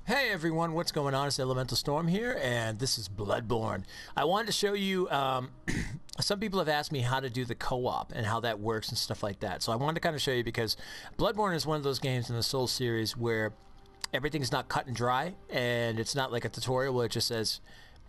Hey everyone, what's going on? It's Elemental Storm here, and this is Bloodborne. I wanted to show you, some people have asked me how to do the co-op and how that works and stuff like that. So I wanted to kind of show you because Bloodborne is one of those games in the Souls series where everything's not cut and dry, and it's not like a tutorial where it just says,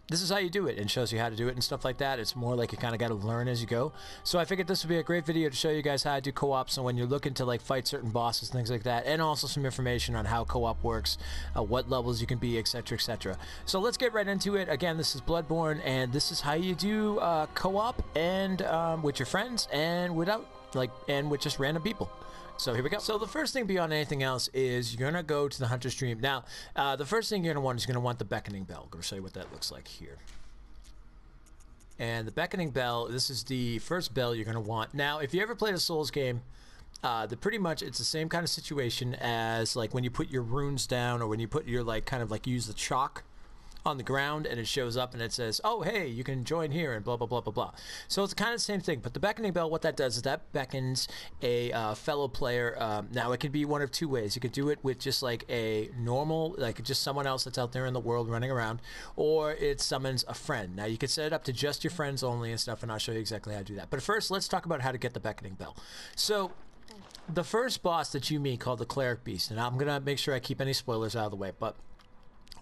this is how you do it, and shows you how to do it and stuff like that. It's more like you kind of got to learn as you go. So I figured this would be a great video to show you guys how to do co-op, so when you're looking to like fight certain bosses, things like that, and also some information on how co-op works, what levels you can be, etc, etc. So let's get right into it. Again, this is Bloodborne, and this is how you do co-op and with your friends and without, and with just random people. So here we go. So the first thing beyond anything else is you're going to go to the Hunter's Dream. Now, the first thing you're going to want is the Beckoning Bell. I'm going to show you what that looks like here. And the Beckoning Bell, this is the first bell you're going to want. Now, if you ever played a Souls game, pretty much it's the same kind of situation as like when you put your runes down, or when you put your use the chalk on the ground and it shows up and it says, oh hey, you can join here and blah blah blah blah blah. So it's kind of the same thing, but the Beckoning Bell, what that does is that beckons a fellow player. Now it can be one of two ways. You could do it with just like a normal, like just someone else that's out there in the world running around, or it summons a friend. Now you can set it up to just your friends only and stuff, and I'll show you exactly how to do that. But first, let's talk about how to get the Beckoning Bell. So the first boss that you meet, called the Cleric Beast, and I'm gonna make sure I keep any spoilers out of the way, but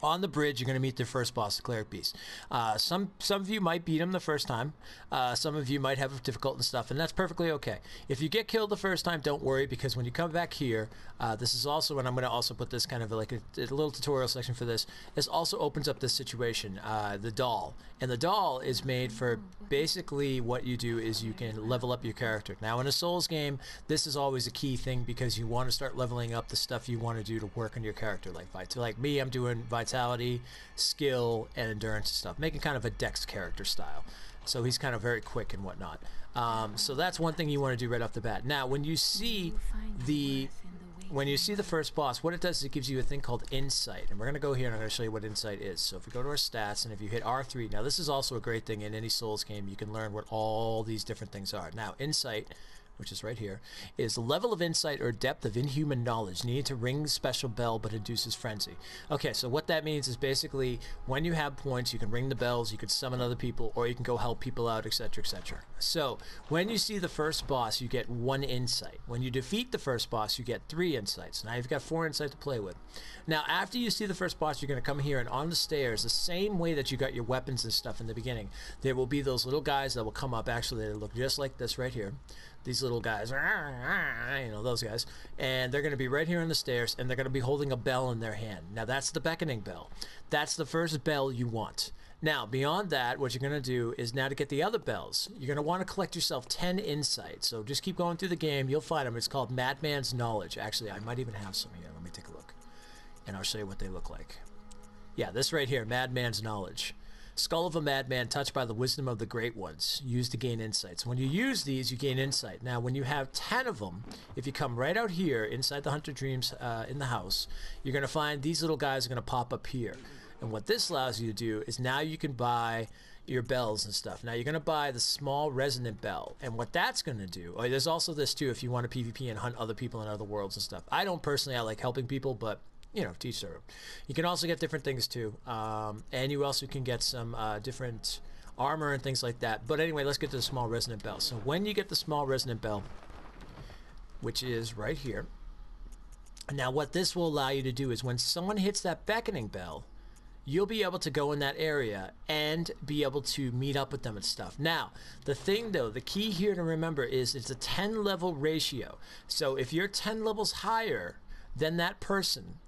on the bridge, you're going to meet the first boss, the Cleric Beast. Some of you might beat him the first time. Some of you might have difficult and stuff, and that's perfectly okay. If you get killed the first time, don't worry, because when you come back here, this is also, and I'm going to also put this kind of like a little tutorial section for this. This also opens up this situation, the doll. And the doll is made for basically what you do is you can level up your character. Now, in a Souls game, this is always a key thing because you want to start leveling up the stuff you want to do to work on your character. Like me, I'm doing vitality, skill, and endurance and stuff, making kind of a Dex character style. So he's kind of very quick and whatnot. So that's one thing you want to do right off the bat. Now, when you see the first boss, what it does is it gives you a thing called Insight, and we're going to go here and I'm going to show you what Insight is. So if we go to our stats, and if you hit R3, now this is also a great thing in any Souls game. You can learn what all these different things are. Now, Insight, which is right here, is the level of insight or depth of inhuman knowledge needed to ring the special bell but induces frenzy. Okay, so what that means is basically when you have points, you can ring the bells, you can summon other people, or you can go help people out, etc, etc. So when you see the first boss, you get 1 insight. When you defeat the first boss, you get 3 insights. Now you've got 4 insight to play with. Now after you see the first boss, you're going to come here, and on the stairs, the same way that you got your weapons and stuff in the beginning, there will be those little guys that will come up. Actually, they look just like this right here. These little guys, you know, those guys, and they're going to be right here on the stairs, and they're going to be holding a bell in their hand. Now that's the Beckoning Bell. That's the first bell you want. Now beyond that, what you're going to do is, now to get the other bells, you're going to want to collect yourself 10 insight. So just keep going through the game, you'll find them. It's called Madman's Knowledge. Actually, I might even have some here. Let me take a look, and I'll show you what they look like. Yeah, this right here, Madman's Knowledge. Skull of a madman, touched by the wisdom of the great ones, used to gain insights. When you use these, you gain insight. Now, when you have 10 of them, if you come right out here inside the Hunter Dreams in the house, you're going to find these little guys are going to pop up here. And what this allows you to do is now you can buy your bells and stuff. Now you're going to buy the small Resonant Bell, and what that's going to do, oh, there's also this too if you want to PvP and hunt other people in other worlds and stuff. I don't personally, I like helping people, but you know, to each their own. You can also get different things too, and you also can get some different armor and things like that. But anyway, let's get to the small Resonant Bell. So when you get the small Resonant Bell, which is right here, now what this will allow you to do is when someone hits that Beckoning Bell, you'll be able to go in that area and be able to meet up with them and stuff. Now, the thing though, the key here to remember is it's a 10 level ratio. So if you're 10 levels higher than that person,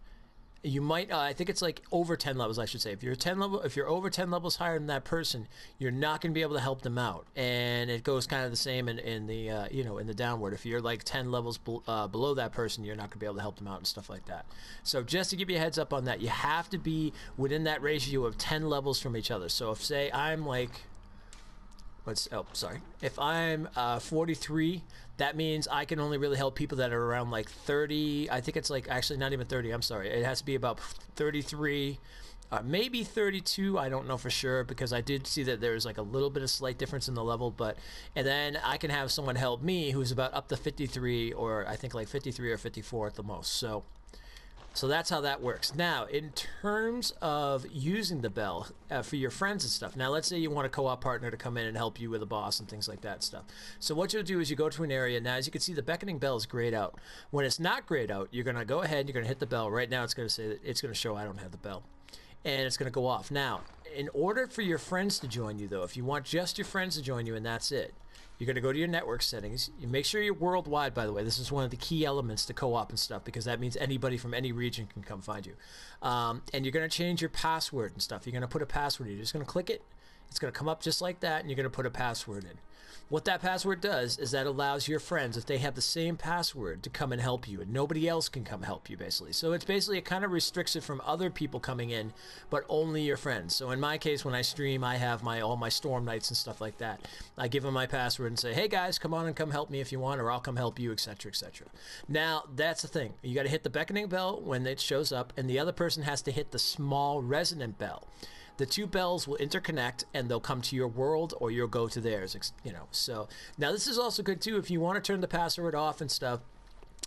you might, I think it's like over 10 levels, I should say. If you're over 10 levels higher than that person, you're not going to be able to help them out. And it goes kind of the same in the, you know, in the downward. If you're like 10 levels below that person, you're not going to be able to help them out and stuff like that. So just to give you a heads up on that, you have to be within that ratio of 10 levels from each other. So if, say, I'm like, if I'm 43, that means I can only really help people that are around like 30. I think it's like, actually not even 30, I'm sorry. It has to be about 33, maybe 32. I don't know for sure, because I did see that there's like a little bit of slight difference in the level, but, and then I can have someone help me who's about up to 53, or I think like 53 or 54 at the most. So So that's how that works. Now, in terms of using the bell for your friends and stuff, now let's say you want a co-op partner to come in and help you with a boss and things like that stuff. So what you'll do is you go to an area. Now, as you can see, the Beckoning Bell is grayed out. When it's not grayed out, you're going to go ahead, you're going to hit the bell. Right now, it's going to say that it's going to show I don't have the bell. And it's going to go off. Now, in order for your friends to join you, though, if you want just your friends to join you and that's it, you're going to go to your network settings. You make sure you're worldwide, by the way. This is one of the key elements to co-op and stuff, because that means anybody from any region can come find you. And you're going to change your password and stuff. You're going to put a password in. You're just going to click it. It's going to come up just like that, and you're going to put a password in. What that password does is that allows your friends, if they have the same password, to come and help you, and nobody else can come help you, basically. So it's basically, it kind of restricts it from other people coming in, but only your friends. So in my case, when I stream, I have all my Storm Knights and stuff like that. I give them my password and say, hey guys, come on and come help me if you want, or I'll come help you, etc., etc. Now, that's the thing. You got to hit the Beckoning Bell when it shows up, and the other person has to hit the small Resonant Bell. The two bells will interconnect, and they'll come to your world, or you'll go to theirs, you know. So now this is also good too if you want to turn the password off and stuff,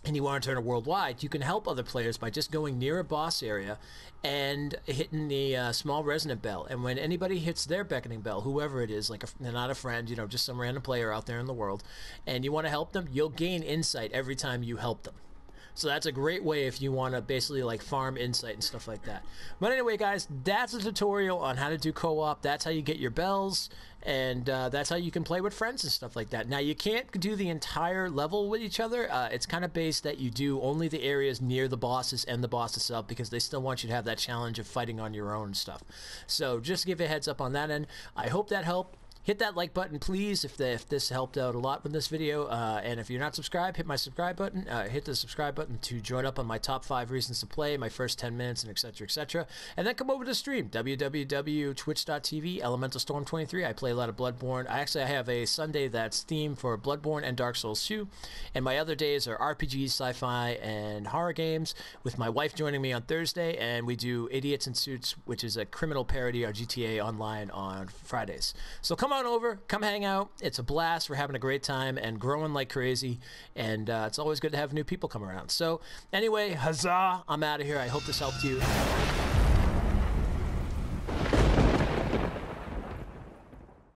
and you want to turn it worldwide. You can help other players by just going near a boss area and hitting the small Resonant Bell. And when anybody hits their Beckoning Bell, whoever it is, like they're not a friend, you know, just some random player out there in the world, and you want to help them, you'll gain insight every time you help them. So that's a great way if you want to basically like farm insight and stuff like that. But anyway, guys, that's a tutorial on how to do co-op. That's how you get your bells, and that's how you can play with friends and stuff like that. Now, you can't do the entire level with each other. It's kind of based that you do only the areas near the bosses and the boss itself, because they still want you to have that challenge of fighting on your own and stuff. So just give a heads up on that end. I hope that helped. Hit that like button, please, if this helped out a lot with this video. And if you're not subscribed, hit my subscribe button. Hit the subscribe button to join up on my top 5 reasons to play, my first 10 minutes, and etc., etc. And then come over to the stream, www.twitch.tv, elementalstorm23. I play a lot of Bloodborne. I have a Sunday that's themed for Bloodborne and Dark Souls 2. And my other days are RPGs, sci-fi, and horror games, with my wife joining me on Thursday. And we do Idiots in Suits, which is a criminal parody on GTA Online on Fridays. So come on over, come hang out. It's a blast. We're having a great time and growing like crazy, and it's always good to have new people come around. So anyway, huzzah, I'm out of here. I hope this helped you.